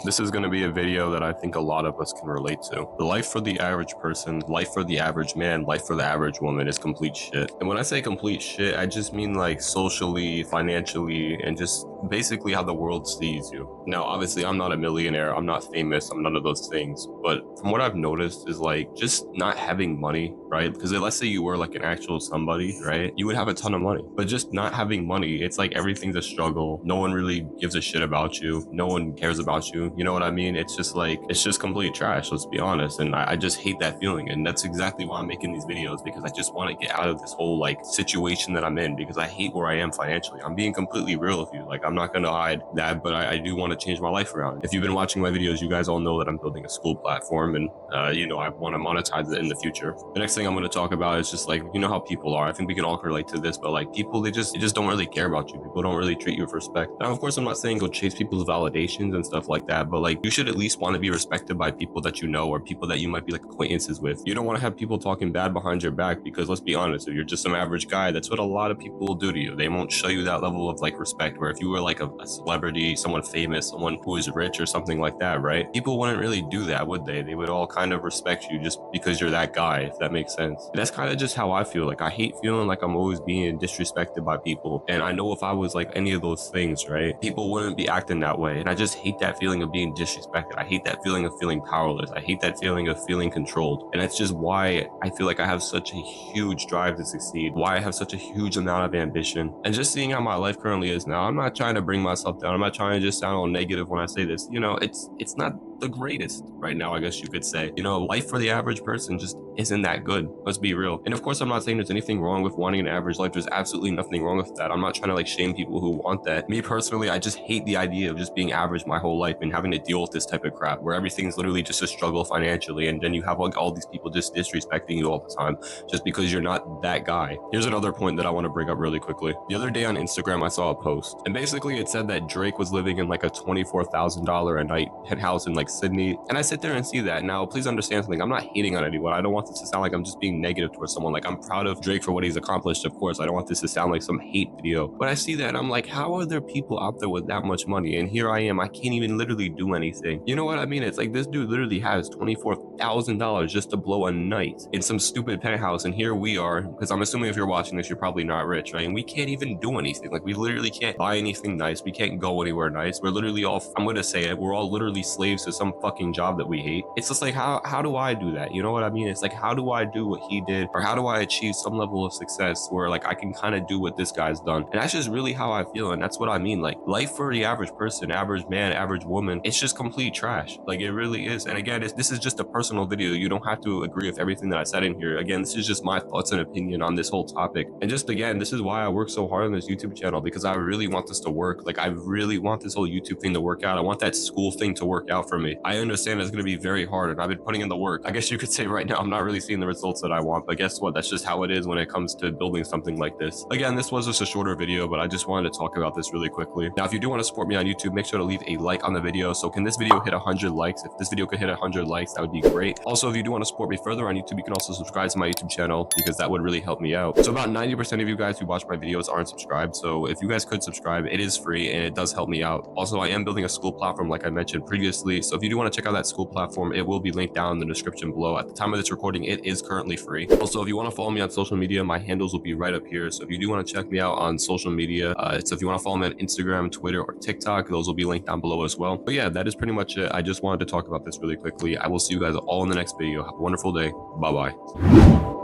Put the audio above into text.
This is going to be a video that I think a lot of us can relate to. The life for the average person, life for the average man, life for the average woman is complete shit. And when I say complete shit, I just mean like socially, financially, and just basically how the world sees you. Now, obviously, I'm not a millionaire, I'm not famous, I'm none of those things. But from what I've noticed is like just not having money, right? Because let's say you were like an actual somebody, right? You would have a ton of money. But just not having money, it's like everything's a struggle. No one really gives a shit about you. No one cares about you. You know what I mean? It's just like, it's just complete trash, let's be honest. And I just hate that feeling. And that's exactly why I'm making these videos, because I just want to get out of this whole like situation that I'm in, because I hate where I am financially. I'm being completely real with you. Like, I'm not going to hide that, but I do want to change my life around. If you've been watching my videos, you guys all know that I'm building a Skool platform, and I want to monetize it in the future. The next thing I'm going to talk about is just like, you know how people are. I think we can all relate to this, but like people, they just don't really care about you. People don't really treat you with respect. Now, of course, I'm not saying go chase people's validations and stuff like that, but like you should at least want to be respected by people that you know, or people that you might be like acquaintances with. You don't want to have people talking bad behind your back, because let's be honest, if you're just some average guy, that's what a lot of people will do to you. They won't show you that level of like respect, where if you were like a celebrity, someone famous, someone who is rich or something like that, right? People wouldn't really do that, would they? They would all kind of respect you just because you're that guy, if that makes sense. And that's kind of just how I feel. Like, I hate feeling like I'm always being disrespected by people. And I know if I was like any of those things, right, people wouldn't be acting that way. And I just hate that feeling of being disrespected. I hate that feeling of feeling powerless. I hate that feeling of feeling controlled. And that's just why I feel like I have such a huge drive to succeed, why I have such a huge amount of ambition. And just seeing how my life currently is now, I'm not trying to bring myself down. I'm not trying to just sound all negative when I say this. You know, it's not the greatest right now, I guess you could say. You know, life for the average person just isn't that good. Let's be real. And of course, I'm not saying there's anything wrong with wanting an average life. There's absolutely nothing wrong with that. I'm not trying to like shame people who want that. Me personally, I just hate the idea of just being average my whole life and having to deal with this type of crap where everything's literally just a struggle financially, and then you have like all these people just disrespecting you all the time just because you're not that guy. Here's another point that I want to bring up really quickly. The other day on Instagram, I saw a post, and basically it said that Drake was living in like a $24,000 a night penthouse in like Sydney. And I sit there and see that. Now, please understand something. I'm not hating on anyone. I don't want this to sound like I'm just being negative towards someone. Like, I'm proud of Drake for what he's accomplished, of course. I don't want this to sound like some hate video. But I see that and I'm like, how are there people out there with that much money? And here I am. I can't even literally do anything. You know what I mean? It's like this dude literally has $24,000 just to blow a night in some stupid penthouse. And here we are, because I'm assuming if you're watching this, you're probably not rich, right? And we can't even do anything. Like, we literally can't buy anything nice. We can't go anywhere nice. We're literally all, I'm going to say it, we're all literally slaves to some fucking job that we hate. It's just like, how do I do that? You know what I mean? It's like, how do I do what he did? Or how do I achieve some level of success where like I can kind of do what this guy's done? And that's just really how I feel. And that's what I mean. Like, life for the average person, average man, average woman, it's just complete trash. Like, it really is. And again, this is just a personal video. You don't have to agree with everything that I said in here. Again, this is just my thoughts and opinion on this whole topic. And just again, this is why I work so hard on this YouTube channel, because I really want this to work. Like, I really want this whole YouTube thing to work out. I want that Skool thing to work out for me. I understand it's going to be very hard, and I've been putting in the work. I guess you could say right now I'm not really seeing the results that I want, but guess what? That's just how it is when it comes to building something like this. Again, this was just a shorter video, but I just wanted to talk about this really quickly. Now, if you do want to support me on YouTube, make sure to leave a like on the video. So can this video hit 100 likes? If this video could hit 100 likes, that would be great. Also, if you do want to support me further on YouTube, you can also subscribe to my YouTube channel, because that would really help me out. So about 90% of you guys who watch my videos aren't subscribed. So if you guys could subscribe, it is free and it does help me out. Also, I am building a Skool platform like I mentioned previously. So if you do want to check out that Skool platform, it will be linked down in the description below. At the time of this recording, it is currently free. Also, if you want to follow me on social media, my handles will be right up here. So if you do want to check me out on social media, so if you want to follow me on Instagram, Twitter, or TikTok, those will be linked down below as well. But yeah, that is pretty much it. I just wanted to talk about this really quickly. I will see you guys all in the next video. Have a wonderful day. Bye-bye.